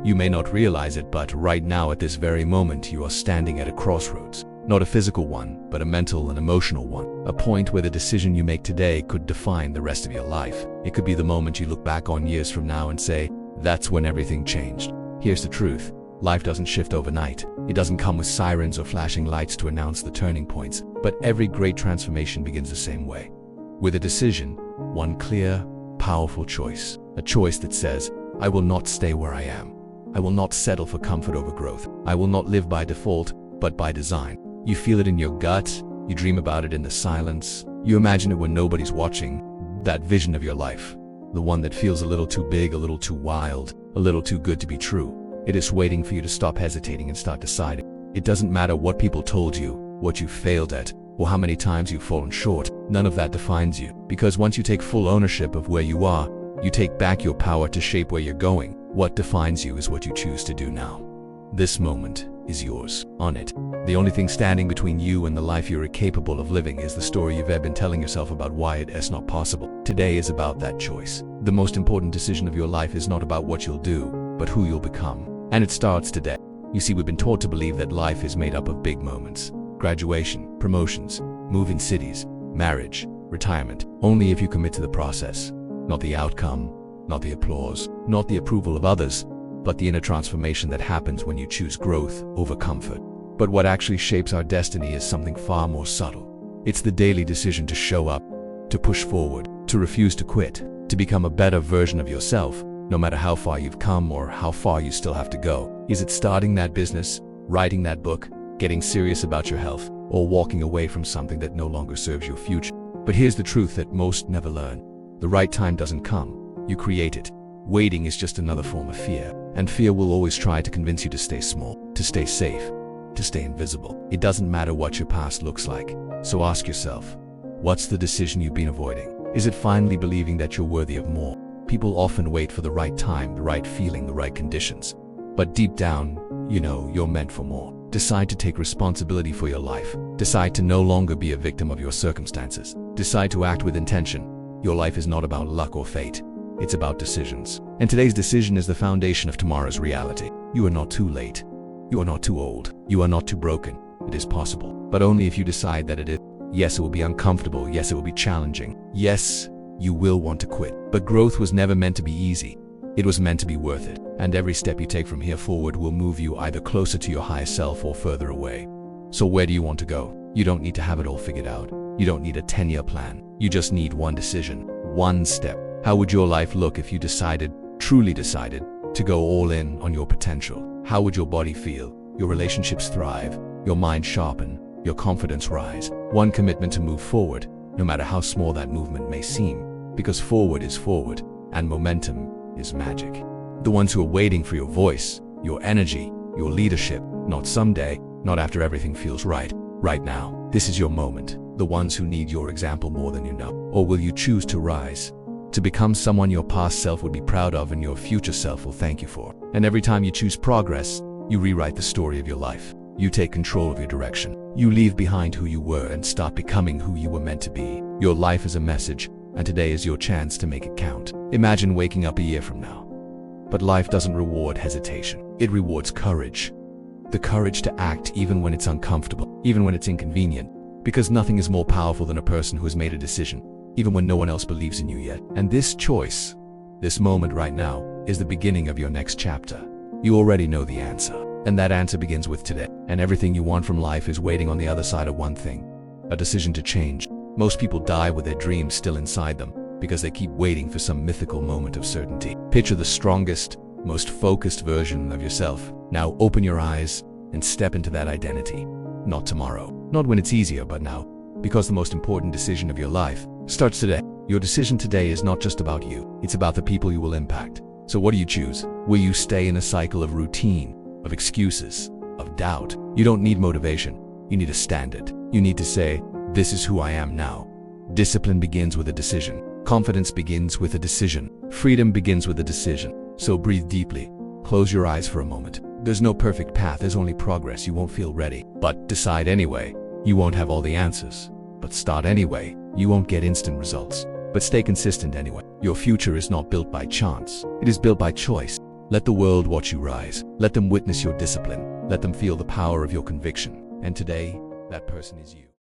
You may not realize it, but right now at this very moment you are standing at a crossroads. Not a physical one, but a mental and emotional one. A point where the decision you make today could define the rest of your life. It could be the moment you look back on years from now and say, that's when everything changed. Here's the truth. Life doesn't shift overnight. It doesn't come with sirens or flashing lights to announce the turning points. But every great transformation begins the same way. With a decision, one clear, powerful choice. A choice that says, I will not stay where I am. I will not settle for comfort over growth. I will not live by default, but by design. You feel it in your gut, you dream about it in the silence, you imagine it when nobody's watching. That vision of your life, the one that feels a little too big, a little too wild, a little too good to be true. It is waiting for you to stop hesitating and start deciding. It doesn't matter what people told you, what you failed at, or how many times you've fallen short. None of that defines you. Because once you take full ownership of where you are, you take back your power to shape where you're going. What defines you is what you choose to do now. This moment is yours. On it. The only thing standing between you and the life you're capable of living is the story you've been telling yourself about why it is not possible. Today is about that choice. The most important decision of your life is not about what you'll do, but who you'll become. And it starts today. You see, we've been taught to believe that life is made up of big moments. Graduation, promotions, moving cities, marriage, retirement. Only if you commit to the process. Not the outcome, not the applause, not the approval of others, but the inner transformation that happens when you choose growth over comfort. But what actually shapes our destiny is something far more subtle. It's the daily decision to show up, to push forward, to refuse to quit, to become a better version of yourself, no matter how far you've come or how far you still have to go. Is it starting that business, writing that book, getting serious about your health, or walking away from something that no longer serves your future? But here's the truth that most never learn. The right time doesn't come. You create it. Waiting is just another form of fear, and fear will always try to convince you to stay small, to stay safe, to stay invisible. It doesn't matter what your past looks like. So ask yourself, what's the decision you've been avoiding? Is it finally believing that you're worthy of more? People often wait for the right time, the right feeling, the right conditions. But deep down, you know you're meant for more. Decide to take responsibility for your life. Decide to no longer be a victim of your circumstances. Decide to act with intention. Your life is not about luck or fate. It's about decisions. And today's decision is the foundation of tomorrow's reality. You are not too late. You are not too old. You are not too broken. It is possible. But only if you decide that it is. Yes, it will be uncomfortable. Yes, it will be challenging. Yes, you will want to quit. But growth was never meant to be easy. It was meant to be worth it. And every step you take from here forward will move you either closer to your higher self or further away. So where do you want to go? You don't need to have it all figured out. You don't need a 10-year plan. You just need one decision, one step. How would your life look if you decided, truly decided, to go all in on your potential? How would your body feel, your relationships thrive, your mind sharpen, your confidence rise? One commitment to move forward, no matter how small that movement may seem, because forward is forward, and momentum is magic. The ones who are waiting for your voice, your energy, your leadership, not someday, not after everything feels right, right now. This is your moment. The ones who need your example more than you know. Or will you choose to rise? To become someone your past self would be proud of and your future self will thank you for. And every time you choose progress, you rewrite the story of your life. You take control of your direction. You leave behind who you were and start becoming who you were meant to be. Your life is a message, and today is your chance to make it count. Imagine waking up a year from now. But life doesn't reward hesitation. It rewards courage. The courage to act even when it's uncomfortable, even when it's inconvenient. Because nothing is more powerful than a person who has made a decision, even when no one else believes in you yet. And this choice, this moment right now, is the beginning of your next chapter. You already know the answer. And that answer begins with today. And everything you want from life is waiting on the other side of one thing. A decision to change. Most people die with their dreams still inside them because they keep waiting for some mythical moment of certainty. Picture the strongest, most focused version of yourself. Now open your eyes and step into that identity. Not tomorrow. Not when it's easier, but now. Because the most important decision of your life starts today. Your decision today is not just about you. It's about the people you will impact. So what do you choose? Will you stay in a cycle of routine, of excuses, of doubt? You don't need motivation. You need a standard. You need to say, this is who I am now. Discipline begins with a decision. Confidence begins with a decision. Freedom begins with a decision. So breathe deeply. Close your eyes for a moment. There's no perfect path, there's only progress. You won't feel ready, but decide anyway. You won't have all the answers, but start anyway. You won't get instant results, but stay consistent anyway. Your future is not built by chance. It is built by choice. Let the world watch you rise. Let them witness your discipline. Let them feel the power of your conviction. And today, that person is you.